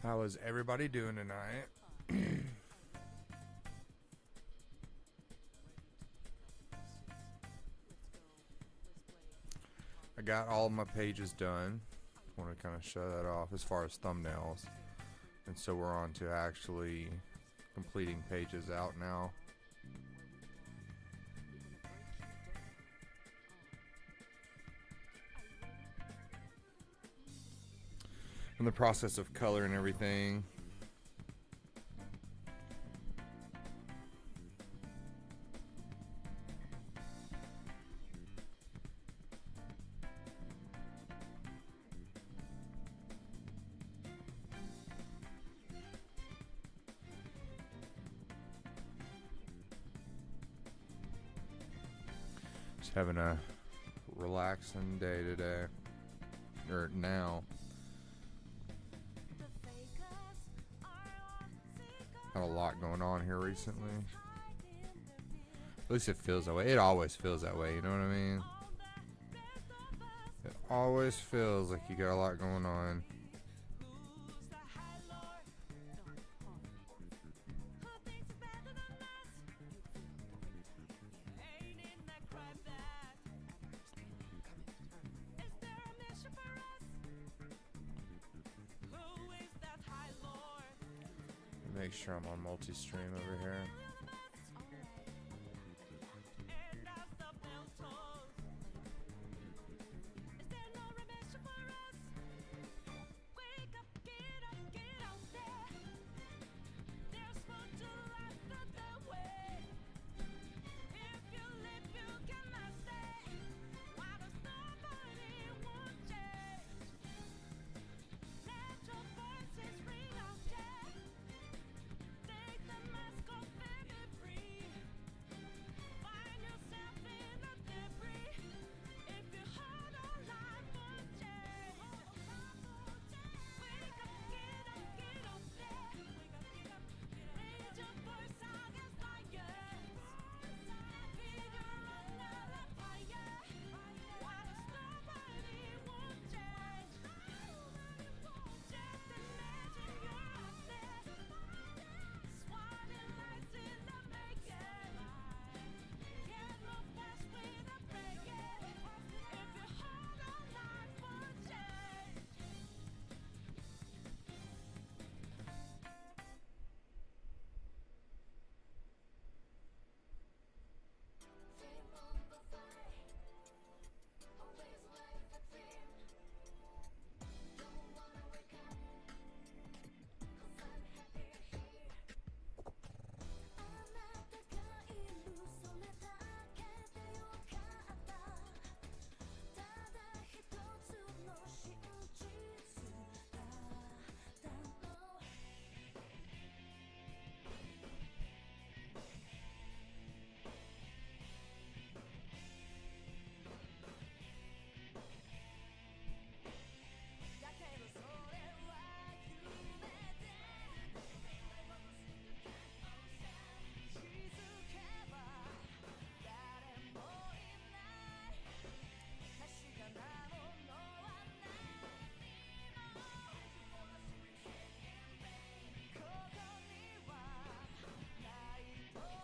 How is everybody doing tonight? I got all of my pages done. Want to kind of show that off as far as thumbnails. And so we're on to actually completing pages out now. In the process of color and everything. Just having a relaxing day today, or now. Had a lot going on here recently. At least it feels that way. It always feels that way, you know what I mean? It always feels like you got a lot going on. Make sure I'm on multi-stream over here.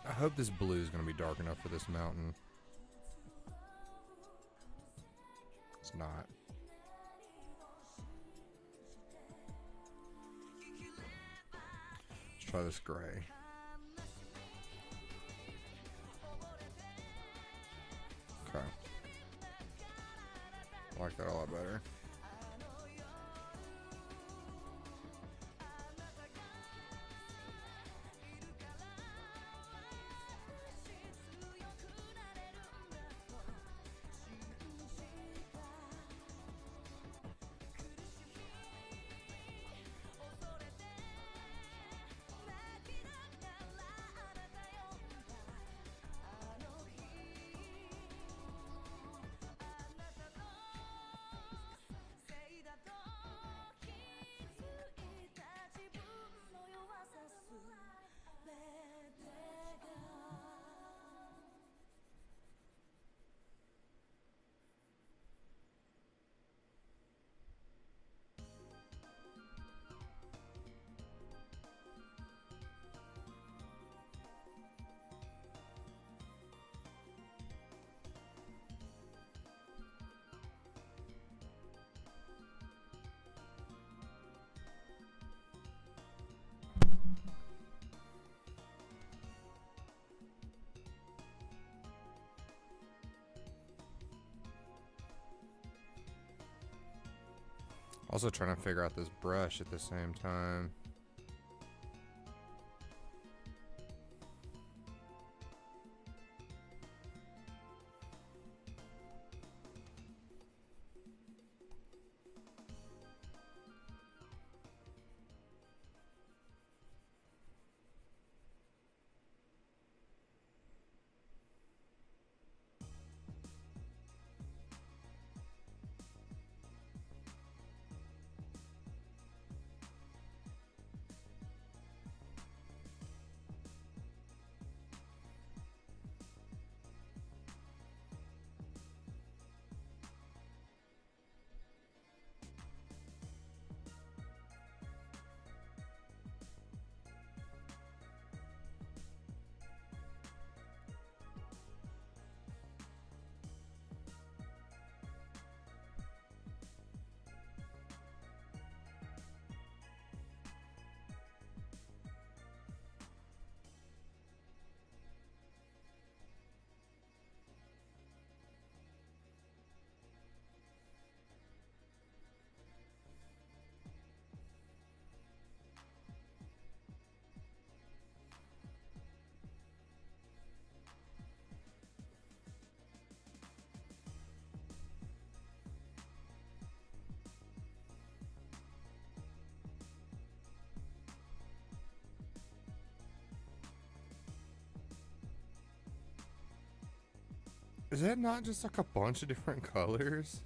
I hope this blue is going to be dark enough for this mountain. It's not. Let's try this gray. Okay. I like that a lot better. Also trying to figure out this brush at the same time. Is that not just like a bunch of different colors?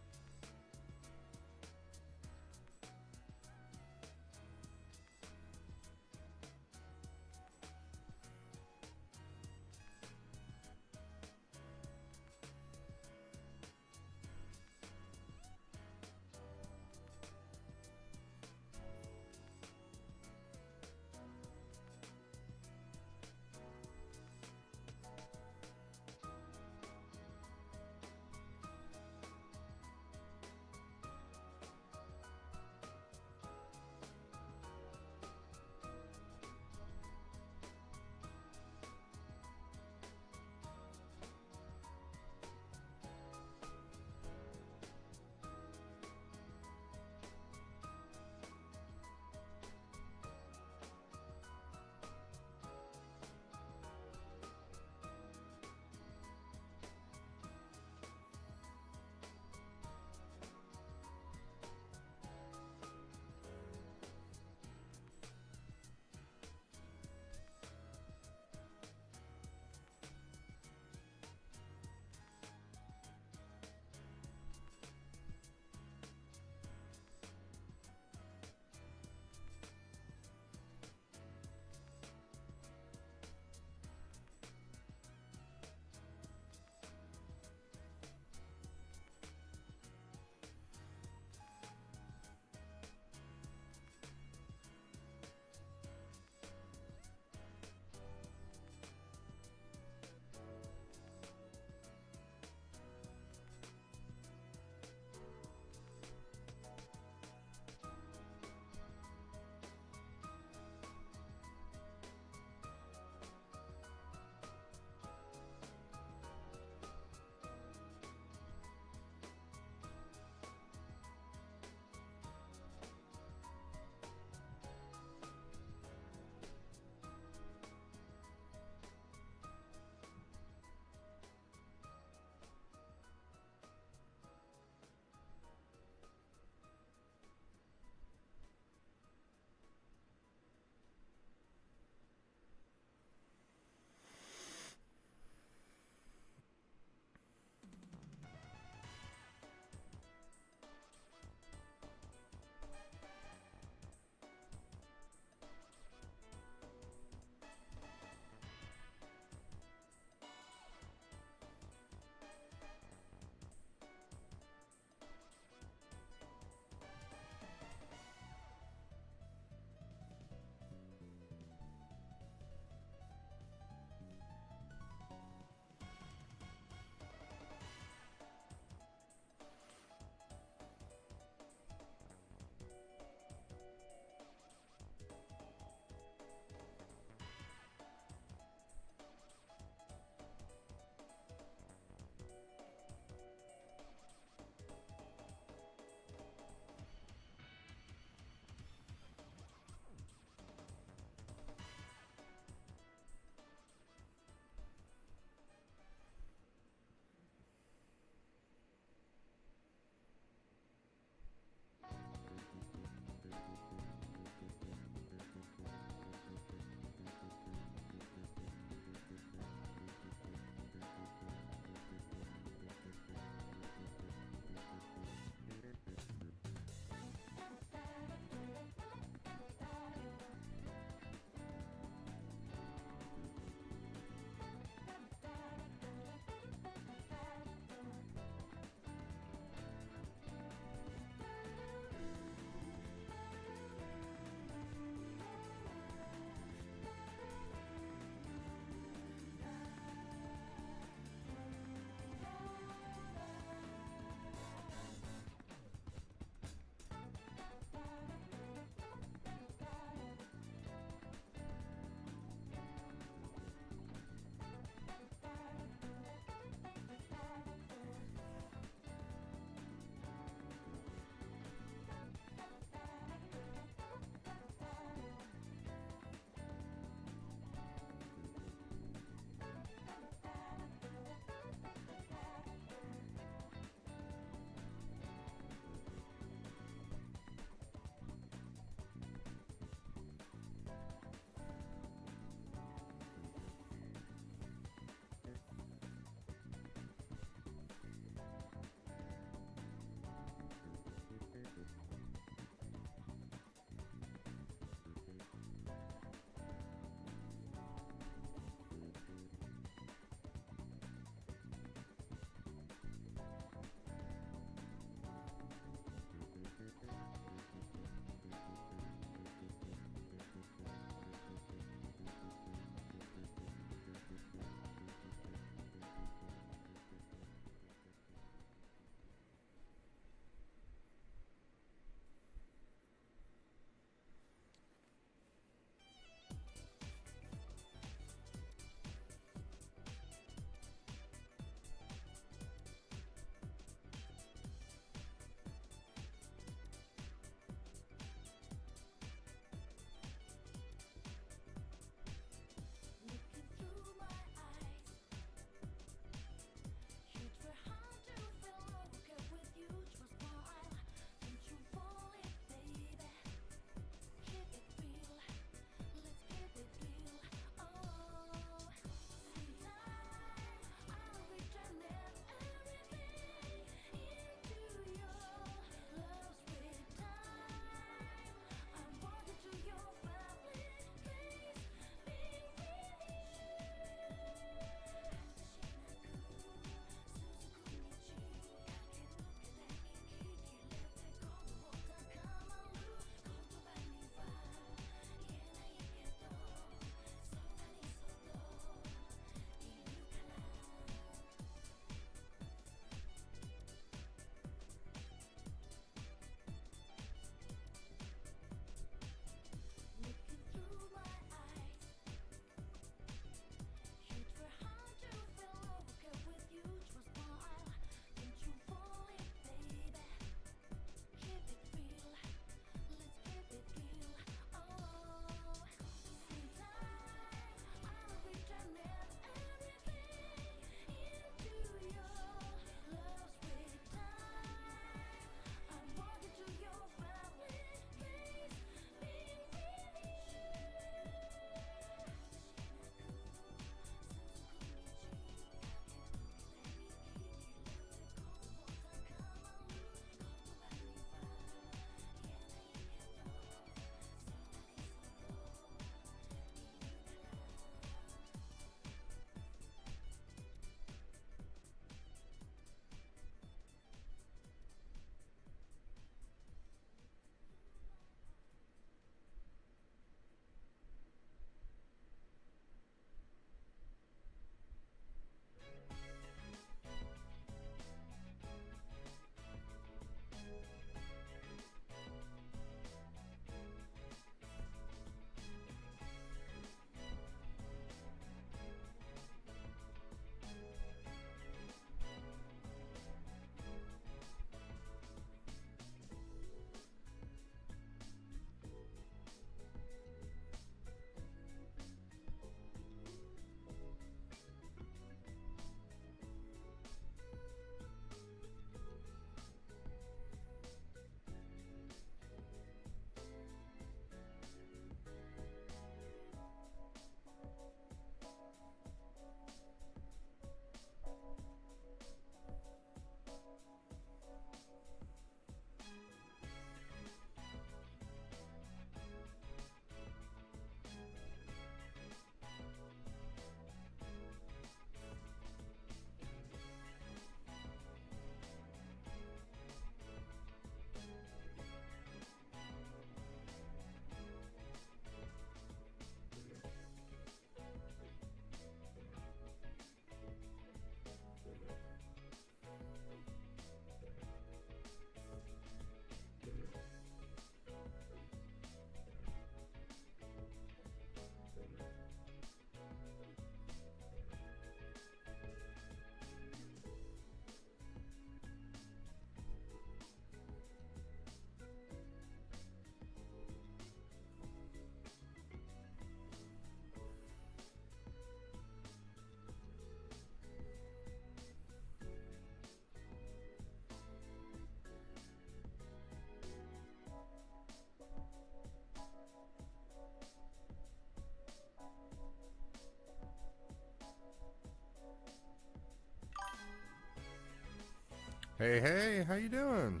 Hey, hey, how you doing?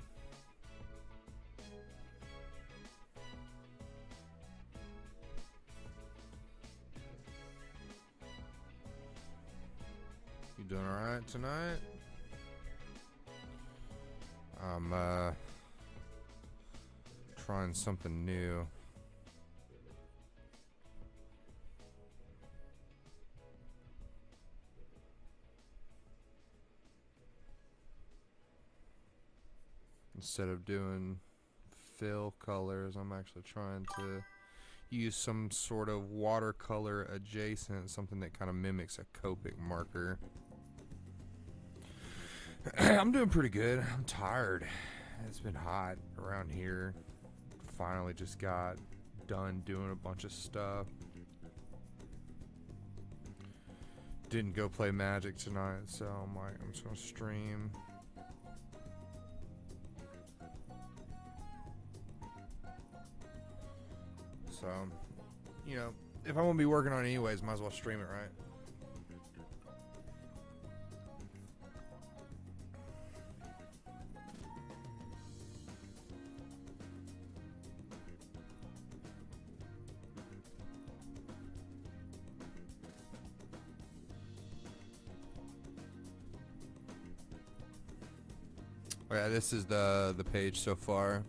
You doing alright tonight? I'm trying something new. Instead of doing fill colors, I'm actually trying to use some sort of watercolor adjacent, something that kind of mimics a Copic marker. I'm doing pretty good. I'm tired. It's been hot around here. Finally just got done doing a bunch of stuff. Didn't go play Magic tonight, so I'm just gonna stream. So, you know, if I'm gonna be working on it anyways, might as well stream it, right? Oh yeah, this is the page so far.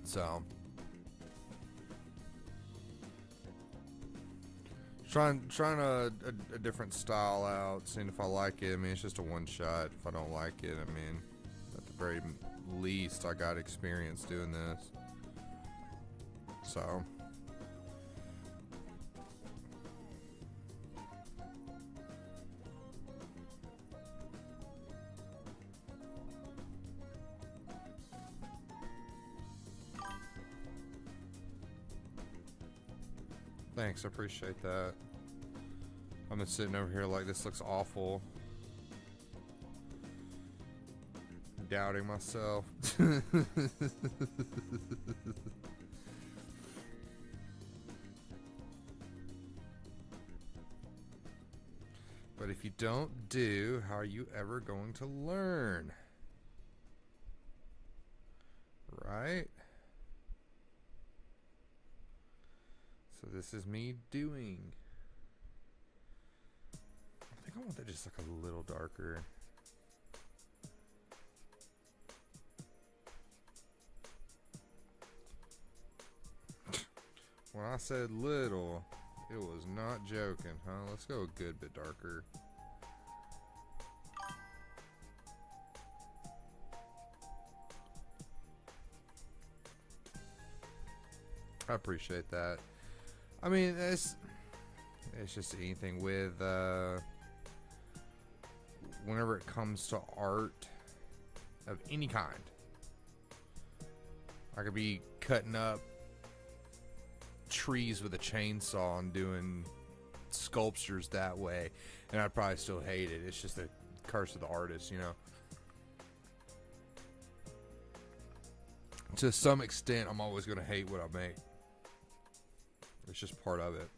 So, trying a different style out, seeing if I like it. I mean, it's just a one shot. If I don't like it, I mean, at the very least, I got experience doing this. So. Thanks, I appreciate that. I'm just sitting over here like this looks awful. Doubting myself. But if you don't do, how are you ever going to learn? Right? So this is me doing. I think I want that just like a little darker. When I said little, it was not joking, huh? Let's go a good bit darker. I appreciate that. I mean, it's just anything with whenever it comes to art of any kind. I could be cutting up trees with a chainsaw and doing sculptures that way, and I'd probably still hate it. It's just the curse of the artist, you know. To some extent, I'm always going to hate what I make. It's just part of it.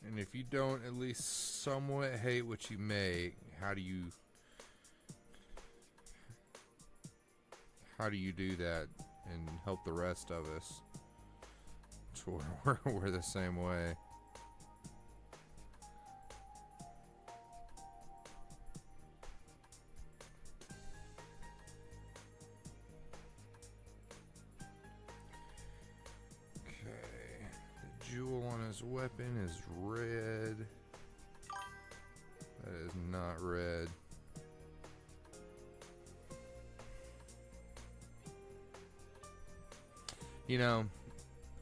And if you don't at least somewhat hate what you make, how do you do that and help the rest of us? So we're the same way. Jewel on his weapon is red. That is not red. You know,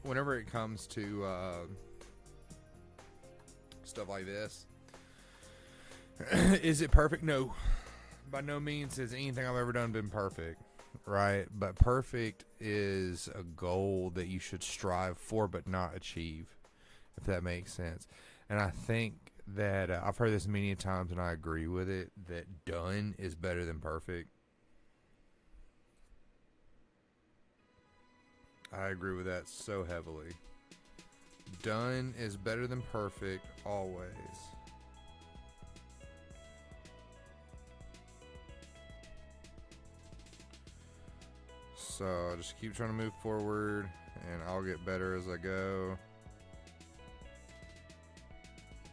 whenever it comes to stuff like this, is it perfect? No. By no means has anything I've ever done been perfect. Right, but perfect is a goal that you should strive for but not achieve, if that makes sense. And I think that I've heard this many times and I agree with it, that done is better than perfect. I agree with that so heavily. Done is better than perfect always. So just keep trying to move forward and I'll get better as I go.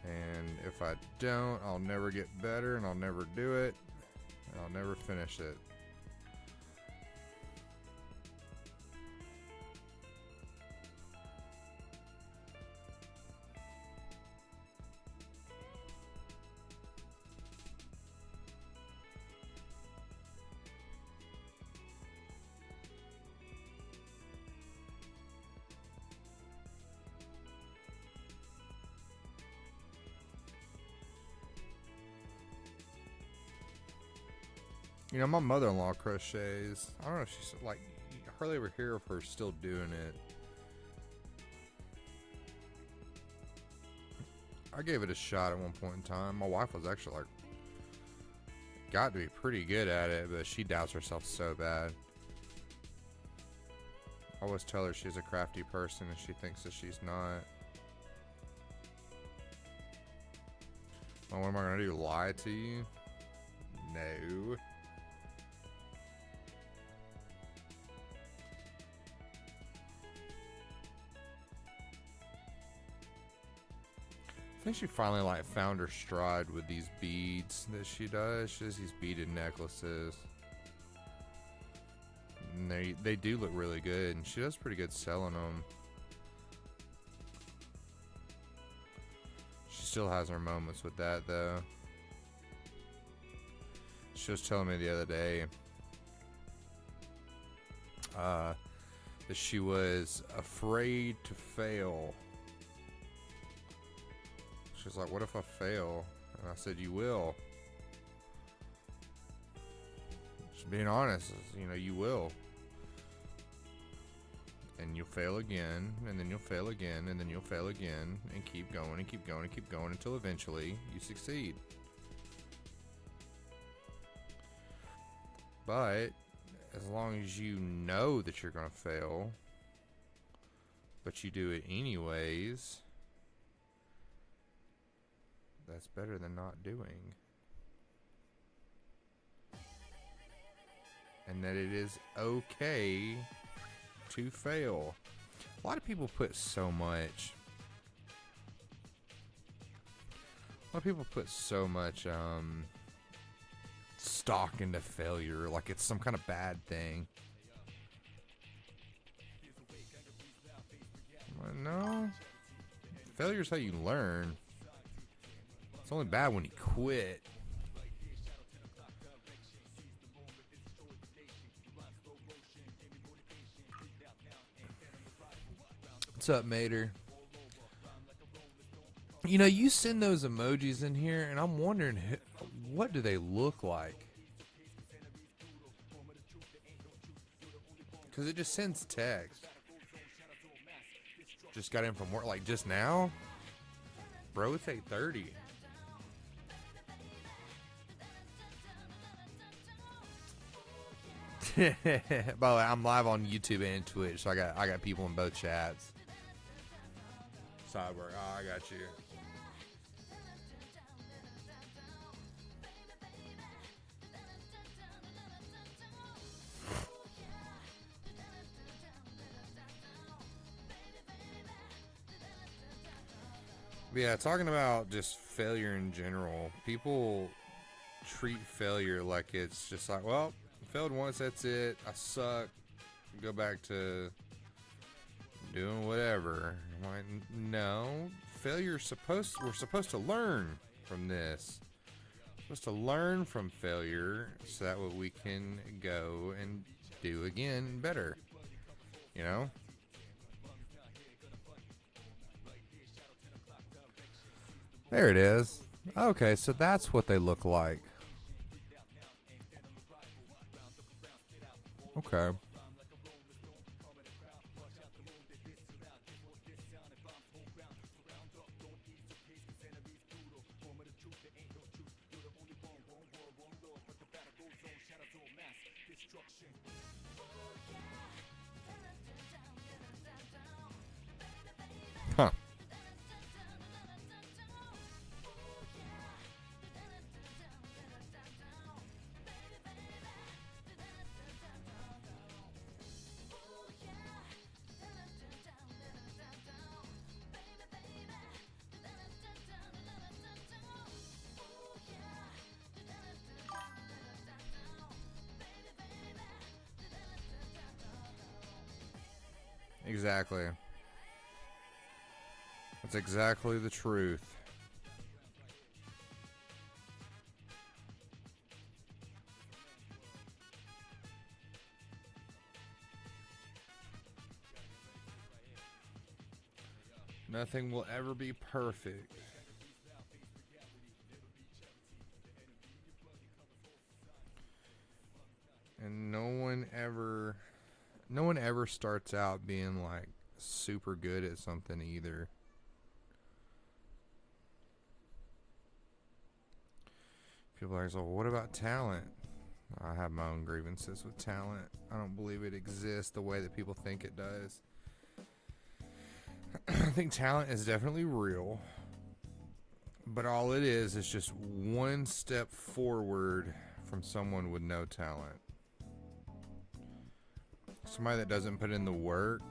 And if I don't, I'll never get better and I'll never do it. And I'll never finish it. You know, my mother-in-law crochets. I don't know if she's like, you hardly ever hear of her still doing it. I gave it a shot at one point in time. My wife was actually like, got to be pretty good at it, but she doubts herself so bad. I always tell her she's a crafty person and she thinks that she's not. Well, what am I going to do? Lie to you? No. I think she finally like found her stride with these beads that she does. She does these beaded necklaces. And they do look really good, and she does pretty good selling them. She still has her moments with that though. She was telling me the other day that she was afraid to fail. She's like, what if I fail? And I said, you will. Just being honest, you know, you will. And you'll fail again, and then you'll fail again, and then you'll fail again, and keep going, and keep going, and keep going until eventually you succeed. But as long as you know that you're going to fail, but you do it anyways, that's better than not doing. And that it is okay to fail. A lot of people put so much. A lot of people put so much stock into failure, like it's some kind of bad thing. No. Failure's how you learn. It's only bad when you quit. What's up, Mater? You know, you send those emojis in here, and I'm wondering, what do they look like? Because it just sends text. Just got in from work, like just now? Bro, it's 8:30. By the way, I'm live on YouTube and Twitch, so I got people in both chats. Side work. Oh, I got you. But yeah, talking about just failure in general. People treat failure like it's just like, well, failed once, that's it. I suck. Go back to doing whatever. I'm like, no, we're supposed to learn from this. We're supposed to learn from failure so that way we can go and do again better. You know? There it is. Okay, so that's what they look like. Okay. Exactly. That's exactly the truth. Nothing will ever be perfect. And no one ever starts out being like super good at something either. People are like, so what about talent? I have my own grievances with talent. I don't believe it exists the way that people think it does. I think talent is definitely real, but all it is just one step forward from someone with no talent. Somebody that doesn't put in the work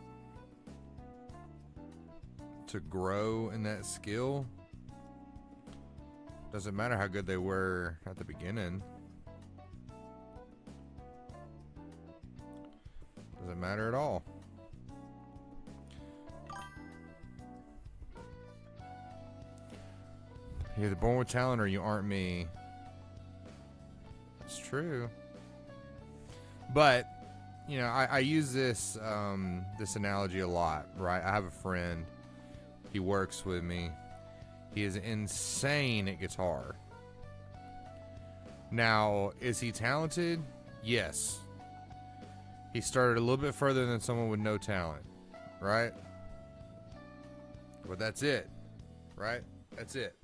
to grow in that skill. Doesn't matter how good they were at the beginning. Doesn't matter at all. You're either born with talent or you aren't me. It's true. But, you know, I use this this analogy a lot, right? I have a friend. He works with me. He is insane at guitar. Now, is he talented? Yes. He started a little bit further than someone with no talent, right? But that's it, right? That's it.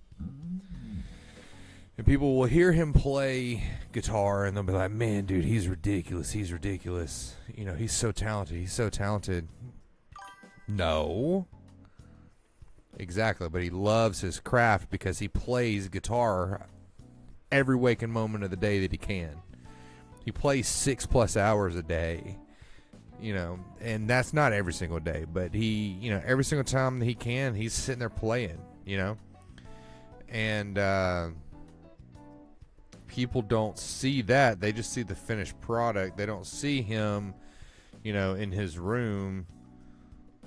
And people will hear him play guitar and they'll be like, man, dude, he's ridiculous. He's ridiculous. You know, he's so talented. He's so talented. No. Exactly. But he loves his craft because he plays guitar every waking moment of the day that he can. He plays 6+ hours a day, you know, and that's not every single day, but he, you know, every single time that he can, he's sitting there playing, you know, and, people don't see that. They just see the finished product. They don't see him, you know, in his room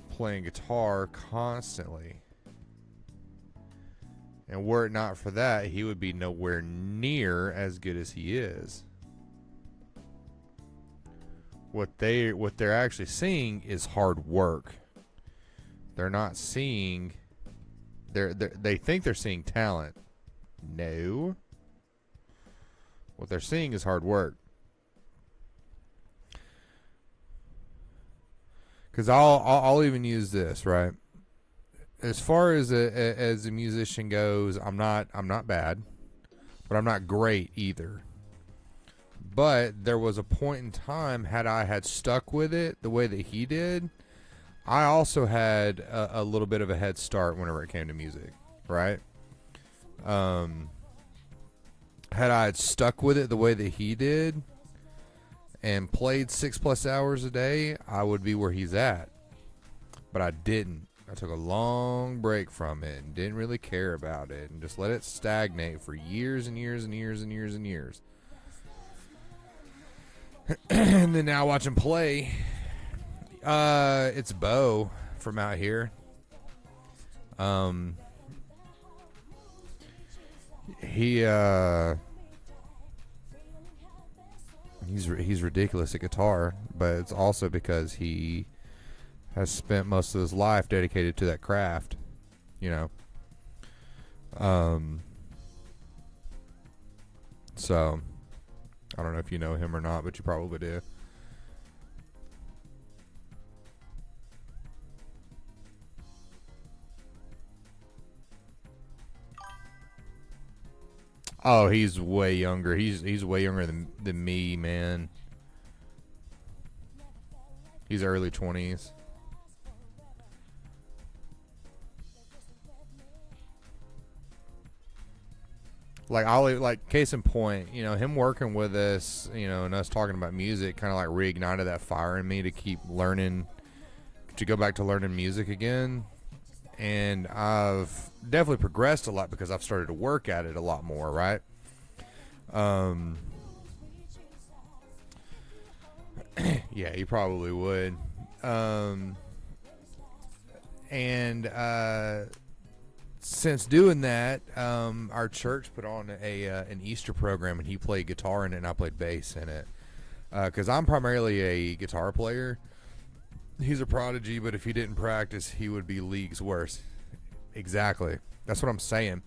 playing guitar constantly. And were it not for that, he would be nowhere near as good as he is. What they're actually seeing is hard work. They're not seeing. They think they're seeing talent. No. What they're seeing is hard work. Because I'll even use this, right? As far as a musician goes, I'm not bad, but I'm not great either. But there was a point in time, had I had stuck with it the way that he did, I also had a little bit of a head start whenever it came to music, right? Had I had stuck with it the way that he did and played 6+ hours a day, I would be where he's at. But I didn't. I took a long break from it and didn't really care about it and just let it stagnate for years and years and years and years and years. And then now I watch him play. It's Bo from out here. He's ridiculous at guitar, but it's also because he has spent most of his life dedicated to that craft, you know. So I don't know if you know him or not, but you probably do. Oh, he's way younger. He's way younger than me, man. He's early 20s. Like case in point, you know, him working with us, you know, and us talking about music kind of like reignited that fire in me to keep learning, to go back to learning music again. And I've definitely progressed a lot because I've started to work at it a lot more, right? Yeah, you probably would. And since doing that, our church put on an Easter program, and he played guitar in it, and I played bass in it. Because I'm primarily a guitar player. He's a prodigy, but if he didn't practice, he would be leagues worse. Exactly. That's what I'm saying.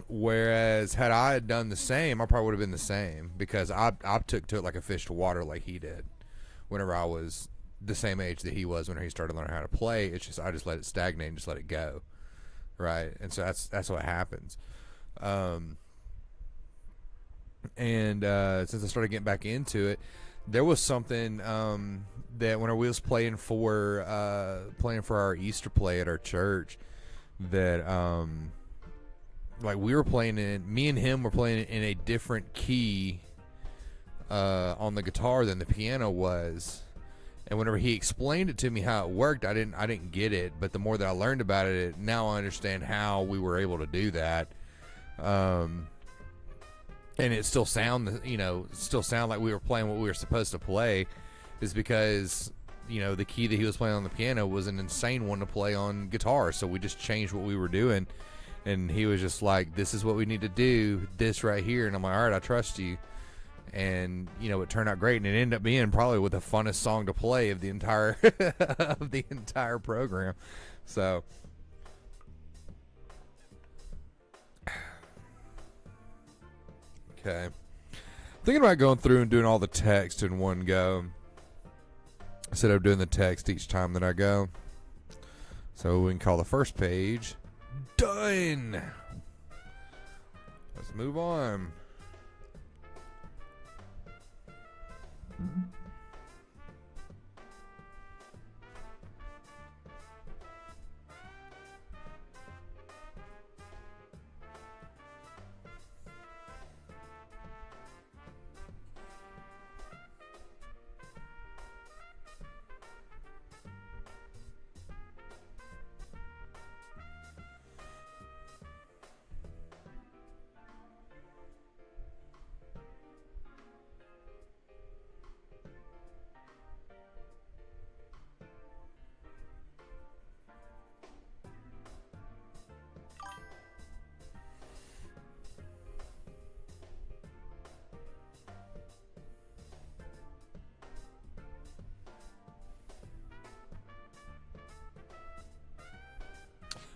Whereas had I had done the same, I probably would have been the same, because I took to it like a fish to water, like he did. Whenever I was the same age that he was, when he started learning how to play, it's just I just let it stagnate and just let it go, right? And so that's what happens. And since I started getting back into it, there was something that when we was playing for our Easter play at our church, that like we were playing in, me and him were playing in a different key on the guitar than the piano was. And whenever he explained it to me how it worked, I didn't get it. But the more that I learned about it, now I understand how we were able to do that. And it still sound like we were playing what we were supposed to play, is because, the key that he was playing on the piano was an insane one to play on guitar. So we just changed what we were doing, and he was just like, this is what we need to do, this right here. And I'm like, all right, I trust you. And, it turned out great, and it ended up being probably the funnest song to play of the entire of the entire program. So okay. Thinking about going through and doing all the text in one go, instead of doing the text each time that I go. So we can call the first page done. Let's move on.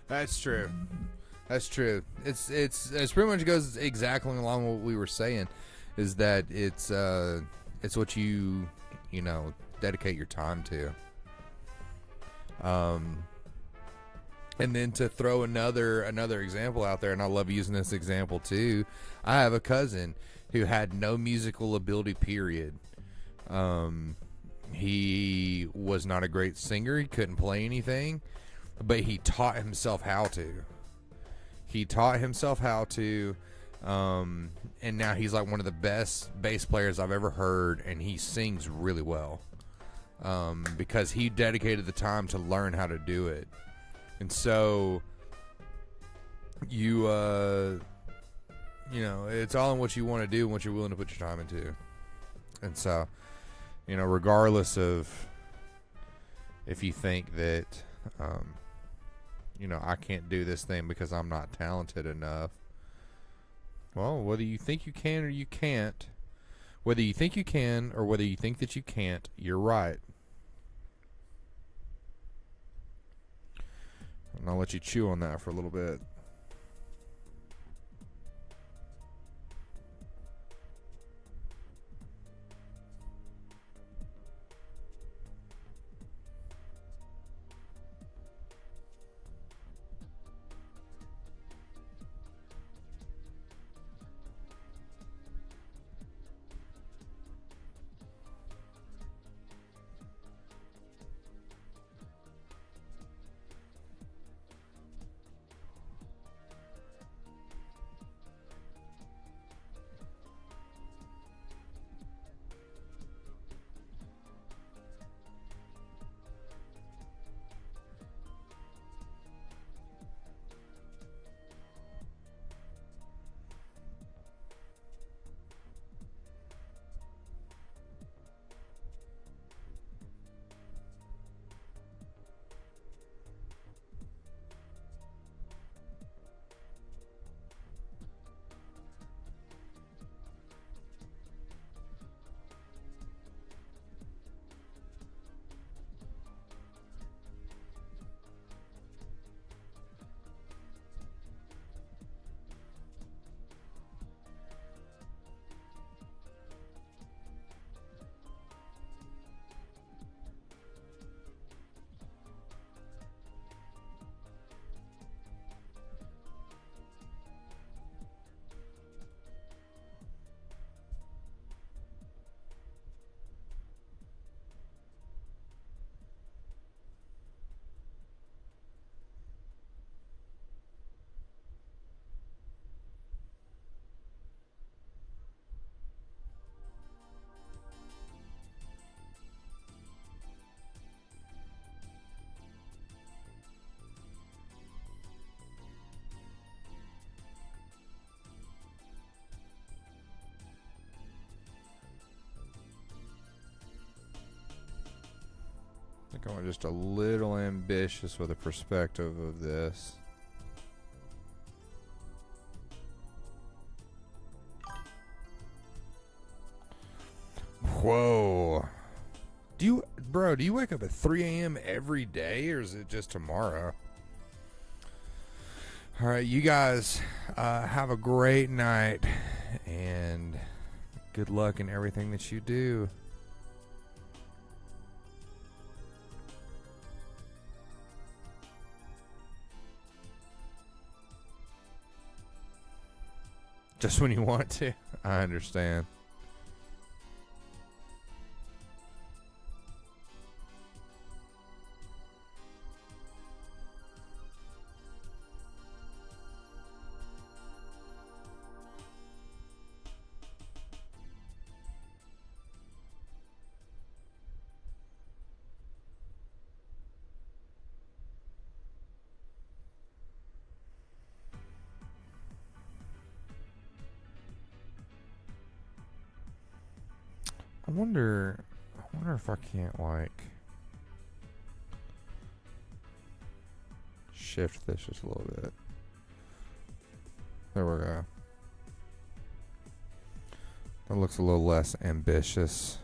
That's true. That's true. It's pretty much goes exactly along what we were saying, is that it's what you dedicate your time to. And then to throw another example out there, and I love using this example too. I have a cousin who had no musical ability, period. He was not a great singer. He couldn't play anything. But he taught himself how to. And now he's like one of the best bass players I've ever heard, and he sings really well. Because he dedicated the time to learn how to do it. And so, it's all in what you want to do and what you're willing to put your time into. And so, regardless of if you think that, I can't do this thing because I'm not talented enough. Well, whether you think you can or you can't, whether you think you can or whether you think that you can't, you're right. And I'll let you chew on that for a little bit. think I went just a little ambitious with the perspective of this. Whoa. Bro, do you wake up at 3 a.m. every day, or is it just tomorrow? All right, you guys have a great night, and good luck in everything that you do. Just when you want to. I understand. I wonder if I can't, like, shift this just a little bit. There we go. That looks a little less ambitious.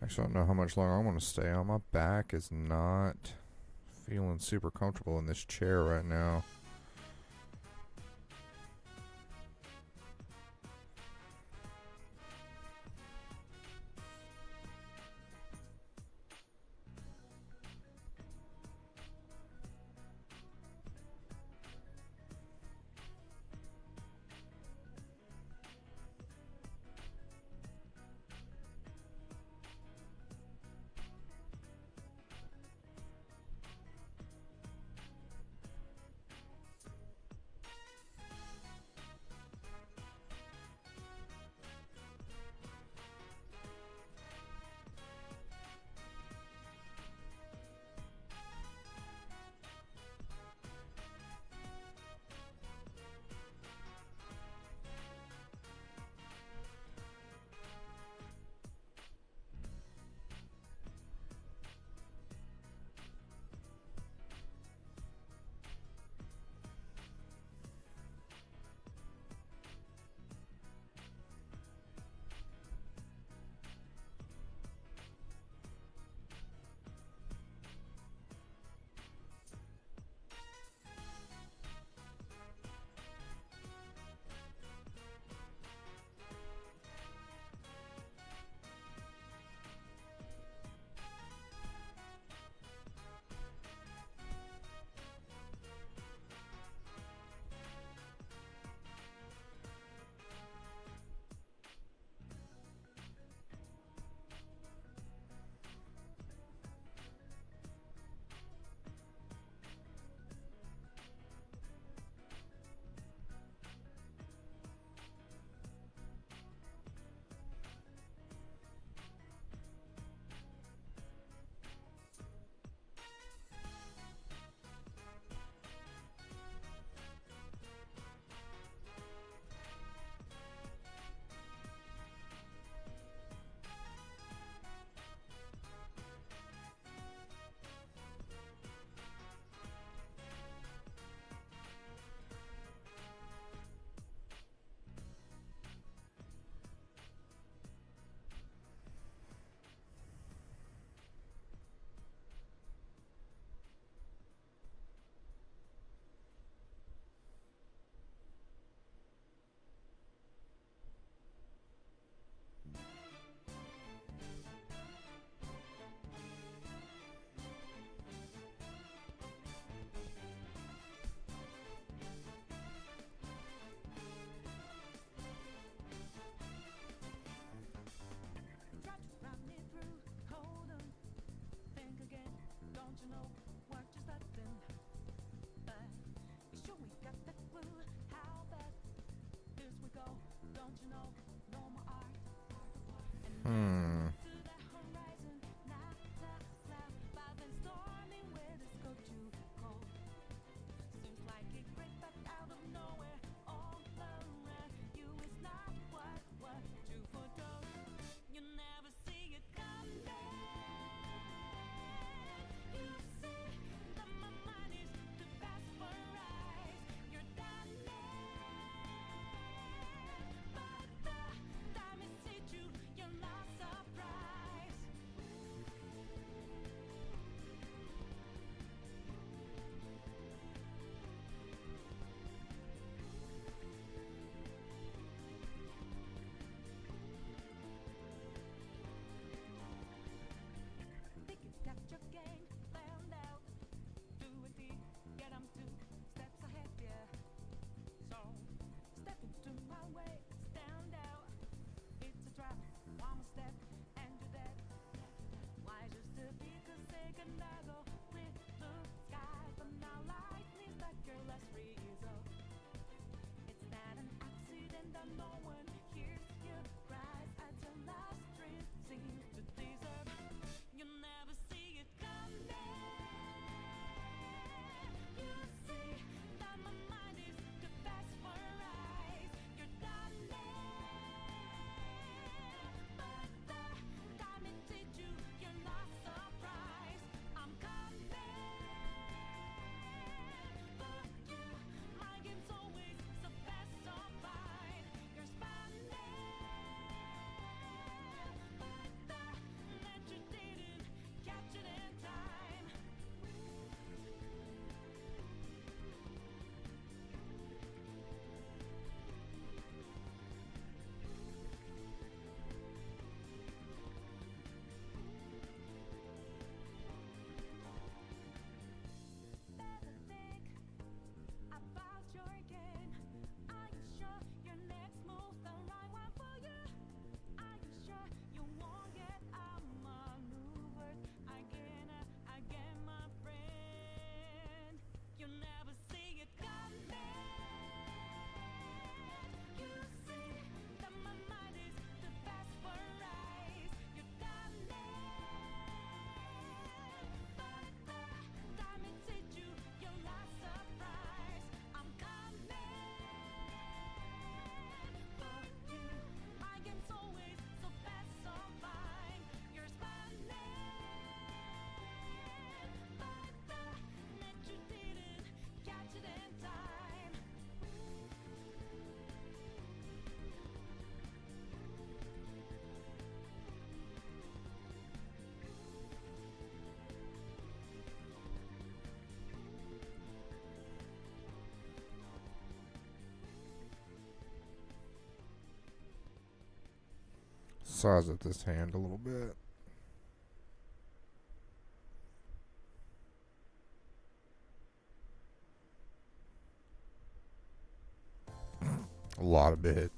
Actually, I don't know how much longer I want to stay on. My back is not feeling super comfortable in this chair right now. Hmm. Size up this hand a little bit. A lot of bit.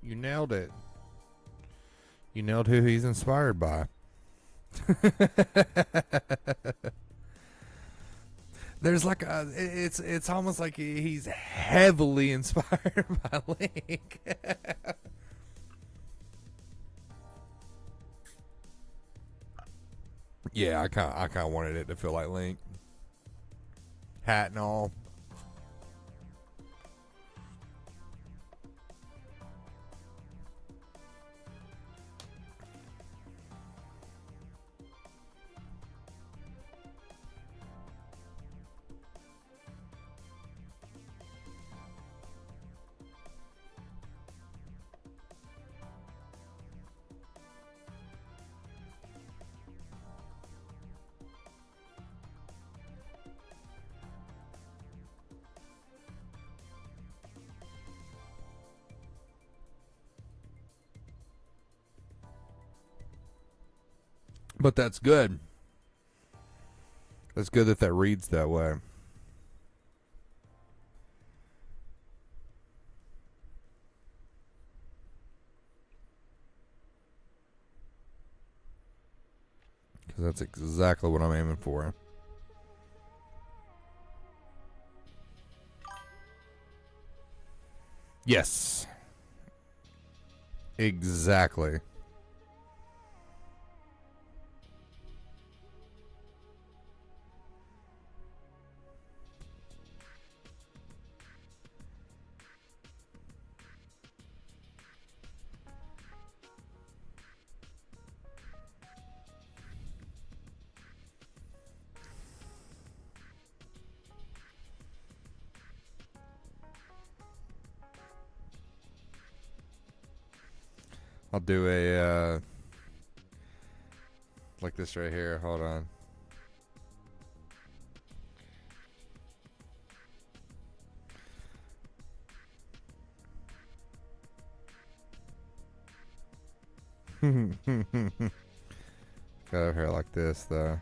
You nailed it. You nailed who he's inspired by. There's like a, it's almost like he's heavily inspired by Link. Yeah, I kind of wanted it to feel like Link, hat and all. But that's good. That's good that that reads that way. Because that's exactly what I'm aiming for. Yes. Exactly. I'll do a like this right here. Hold on. Got over here like this though.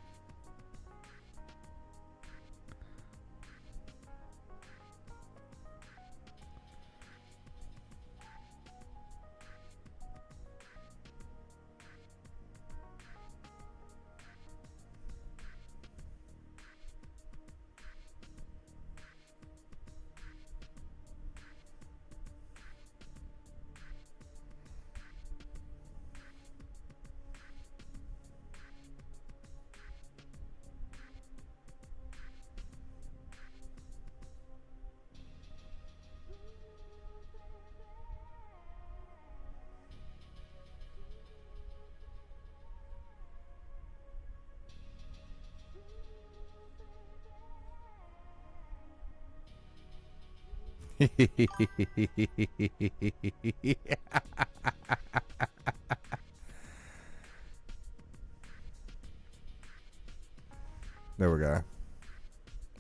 There we go.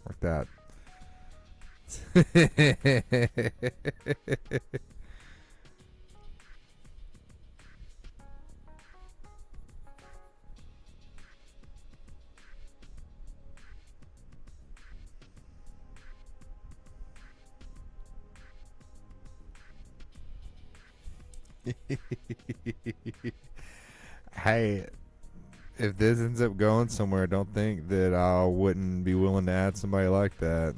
Like that. Hey, if this ends up going somewhere, don't think that I wouldn't be willing to add somebody like that.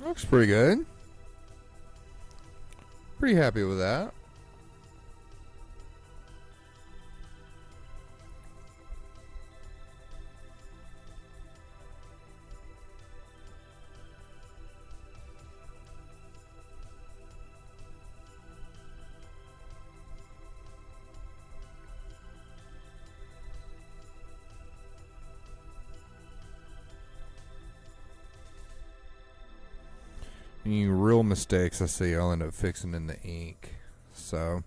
Looks pretty good. Pretty happy with that. Any real mistakes I see, I'll end up fixing in the ink. So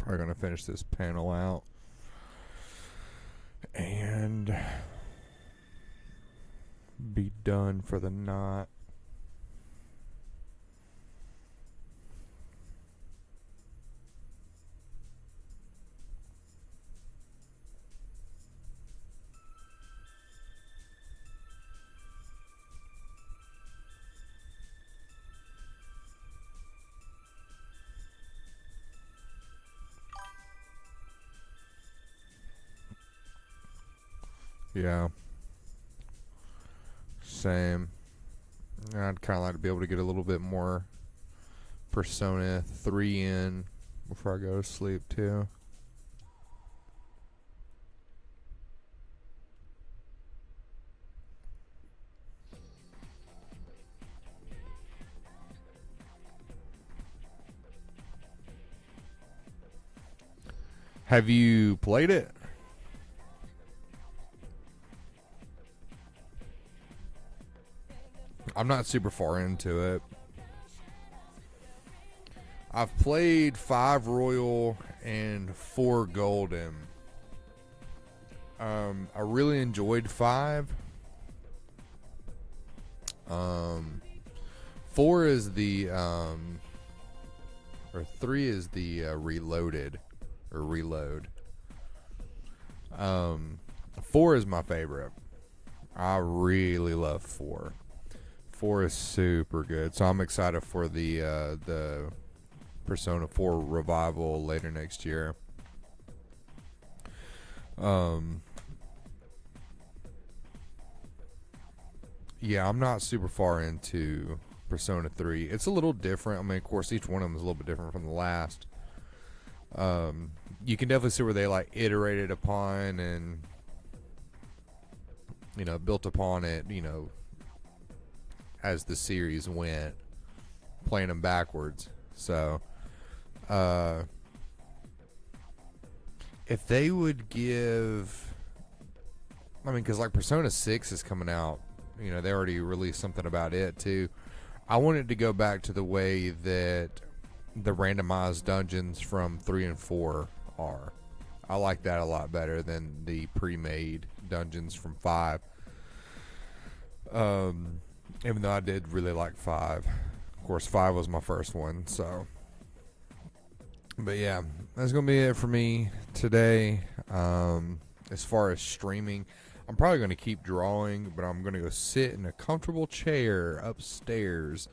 probably gonna finish this panel out and be done for the night. Yeah. Same. I'd kind of like to be able to get a little bit more Persona 3 in before I go to sleep, too. Have you played it? I'm not super far into it. I've played 5 Royal and 4 Golden. I really enjoyed 5. 4 is the or 3 is the reloaded or reload. 4 is my favorite. I really love 4. 4 is super good, so I'm excited for the Persona 4 revival later next year. Yeah, I'm not super far into Persona 3. It's a little different. I mean, of course, each one of them is a little bit different from the last. You can definitely see where they like iterated upon and built upon it, as the series went, playing them backwards. So, if they would give, I mean, because like Persona 6 is coming out, they already released something about it too. I want it to go back to the way that the randomized dungeons from 3 and 4 are. I like that a lot better than the pre-made dungeons from 5. Even though I did really like 5. Of course, 5 was my first one, so. But yeah, that's going to be it for me today. As far as streaming, I'm probably going to keep drawing, but I'm going to go sit in a comfortable chair upstairs.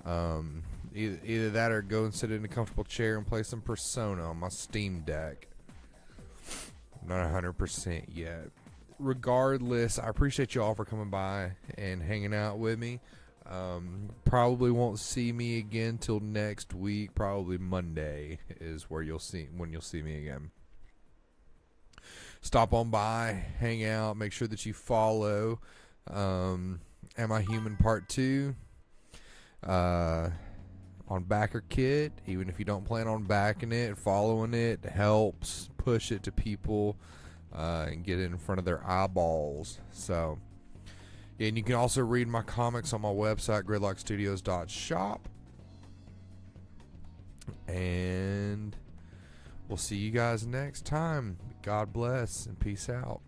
Either that or go and sit in a comfortable chair and play some Persona on my Steam Deck. I'm not 100% yet. Regardless, I appreciate you all for coming by and hanging out with me. Probably won't see me again till next week. Probably Monday is where you'll see me again. Stop on by, hang out, make sure that you follow Am I Human Part 2 on Backer Kit. Even if you don't plan on backing it, following it helps push it to people and get it in front of their eyeballs. So, yeah, and you can also read my comics on my website, gridlockstudios.shop. And we'll see you guys next time. God bless and peace out.